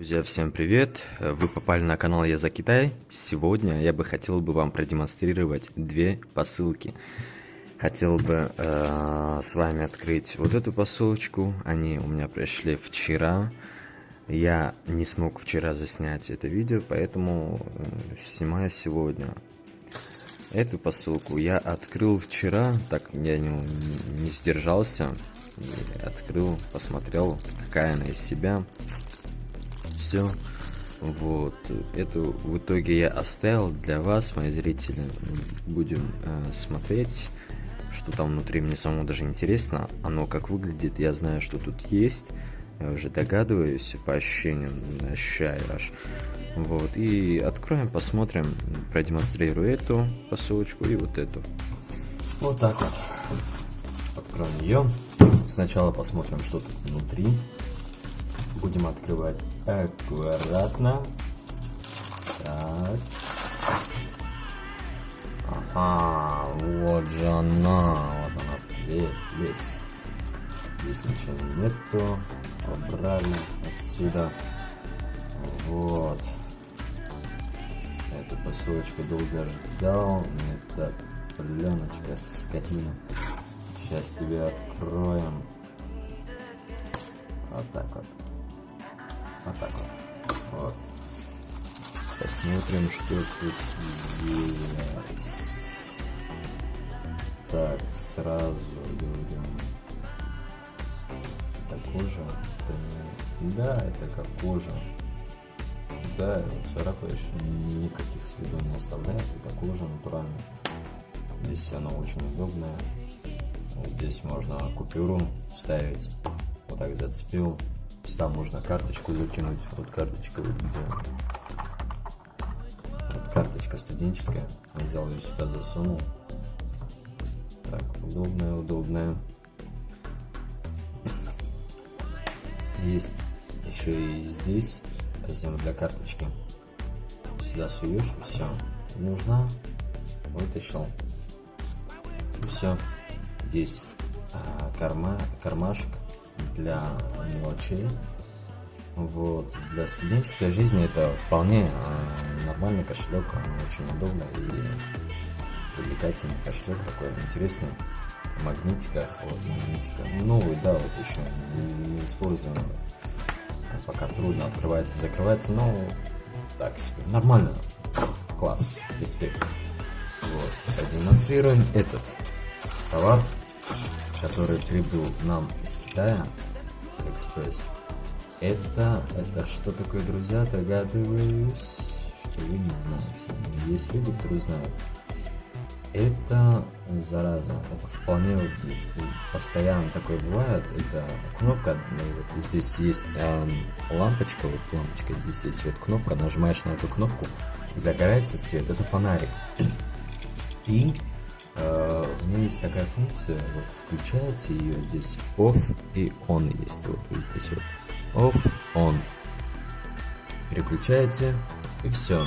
Друзья, всем привет! Вы попали на канал Я за Китай. Сегодня я бы хотел вам продемонстрировать две посылки. Хотел бы с вами открыть вот эту посылочку. Они у меня пришли вчера. Я не смог вчера заснять это видео, поэтому снимаю сегодня. Эту посылку я открыл вчера, так я не сдержался. И открыл, посмотрел, какая она из себя. Все. Вот. Эту в итоге я оставил для вас, мои зрители. Будем смотреть, что там внутри. Мне самому даже интересно. Оно как выглядит. Я знаю, что тут есть. Я уже догадываюсь по ощущениям. Ощущаю аж. Вот. И откроем, посмотрим. Продемонстрирую эту посылочку и вот эту. Вот так вот. Откроем ее. Сначала посмотрим, что тут внутри. Будем открывать аккуратно. Так. Ага, вот же она. Вот она есть. Здесь ничего нету. Убрали отсюда. Вот. Эту посылочку долго ждал. Это пленочка, скотина. Сейчас тебе откроем. Вот так вот. Вот так вот. Вот. Посмотрим, что тут есть. Так, сразу идем. Это кожа? Да, это как кожа. Да, царапаешь, никаких следов не оставляет. Это кожа натуральная. Здесь она очень удобная. Здесь можно купюру ставить. Вот так зацепил. Там можно карточку закинуть. Вот карточка вот где. Вот карточка студенческая. Взял ее сюда, засунул. Так, удобная. Есть еще и здесь разъем для карточки. Сюда суешь, и все. Нужна. Вытащил. И все. Здесь кармашек для мелочей. Вот. Для студенческой жизни это вполне нормальный кошелек, очень удобно и привлекательный кошелек, такой интересный. В магнитиках, вот магнитика. Новый, да, вот еще не использован. Пока трудно открывается, закрывается, но так себе. Нормально. Класс. Респект. Вот. Продемонстрируем этот товар, который прибыл нам из Китая, с Алиэкспресс. Это что такое, друзья? Догадываюсь, что вы не знаете. Есть люди, которые знают. Это зараза. Это вполне вот, постоянно такое бывает. Это кнопка. Вот здесь есть лампочка. Вот лампочка здесь есть. Вот кнопка. Нажимаешь на эту кнопку и загорается свет. Это фонарик. И у меня есть такая функция, вот включаете ее, здесь off и on есть, вот здесь вот off, on, переключаете и все,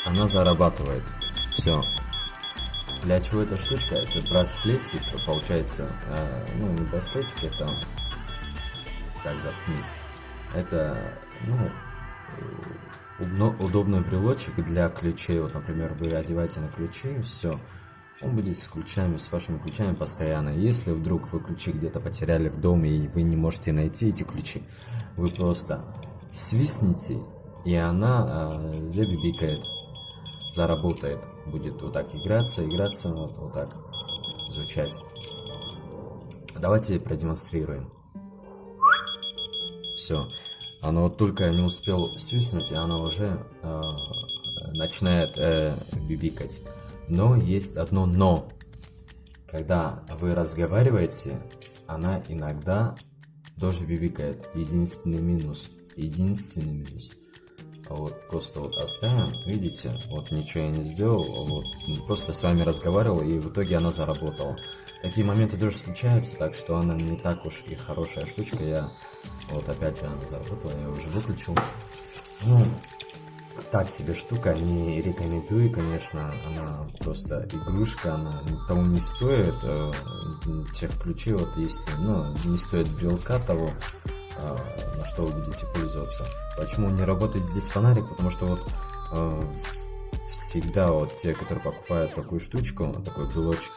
она зарабатывает, все. Для чего эта штучка? Это браслетик, получается, ну не браслетик, это, так, заткнись, это, ну, удобный брелочек для ключей. Вот, например, вы одеваете на ключи, и все. Он будет с ключами, с вашими ключами постоянно. Если вдруг вы ключи где-то потеряли в доме и вы не можете найти эти ключи, вы просто свистните, и она забибикает, заработает. Будет вот так играться, вот так звучать. Давайте продемонстрируем. Все. Оно вот только не успел свистнуть, и оно уже начинает бибикать. Но есть одно но. Когда вы разговариваете, она иногда тоже бибикает. Единственный минус. Вот просто вот оставим. Видите, вот ничего я не сделал. Вот просто с вами разговаривал, и в итоге она заработала. Такие моменты тоже случаются, так что она не так уж и хорошая штучка. Я вот опять же она заработала, я уже выключил. Ну, так себе штука, не рекомендую, конечно, она просто игрушка, она того не стоит, тех ключей вот есть, ну, не стоит брелка того, на что вы будете пользоваться. Почему не работает здесь фонарик? Потому что вот всегда вот те, которые покупают такую штучку, такой брелочек,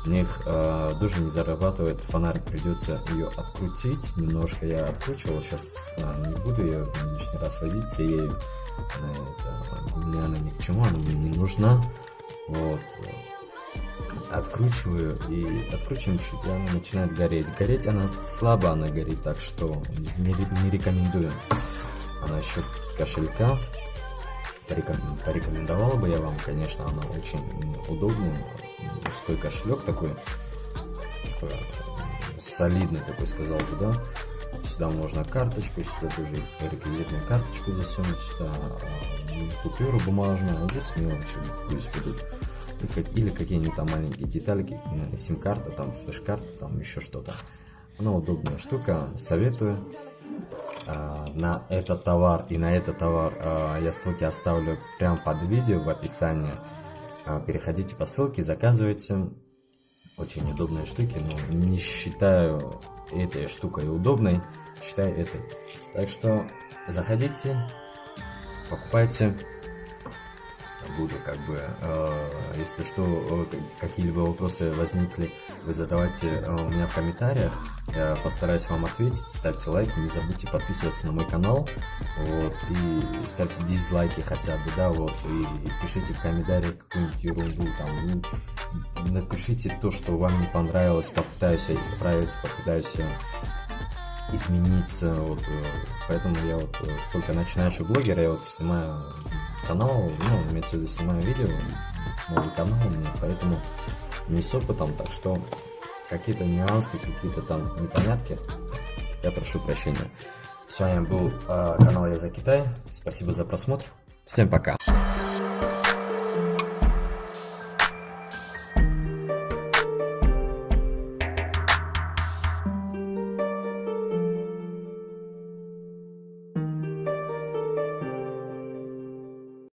у них тоже не зарабатывает фонарик, придется ее открутить немножко. Я откручивал, сейчас не буду ее лишний раз возиться ею, мне она ни к чему, она мне не нужна. Вот. Откручиваю, и откручиваем чуть, и она начинает гореть. Гореть она слабо, она горит, так что не рекомендую. А насчет кошелька порекомендовал бы я вам, конечно, она очень удобная, мужской кошелек такой солидный такой, сказал бы, да. Сюда можно карточку, сюда тоже реквизитную карточку засунуть, сюда купюру бумажную, а здесь мелочи пусть будут. Или какие-нибудь там маленькие детальки, сим-карта, там флеш-карта, там еще что-то. Она удобная штука, советую. На этот товар и на этот товар я ссылки оставлю прямо под видео в описании. Переходите по ссылке, заказывайте. Очень удобные штуки, но не считаю этой штукой удобной, считаю этой. Так что заходите, покупайте. Буду если что, какие-либо вопросы возникли, вы задавайте у меня в комментариях, я постараюсь вам ответить. Ставьте лайки, не забудьте подписываться на мой канал, вот, и ставьте дизлайки хотя бы, да, вот, и пишите в комментариях какую-нибудь ерунду, там, напишите то, что вам не понравилось, попытаюсь исправить, попытаюсь измениться, вот, поэтому я вот только начинающий блогер, я вот снимаю канал, имеется в виду, снимаю видео, новый канал у меня, поэтому не с опытом, так что какие-то нюансы, какие-то там непонятки, я прошу прощения. С вами был канал Я за Китай, спасибо за просмотр, всем пока.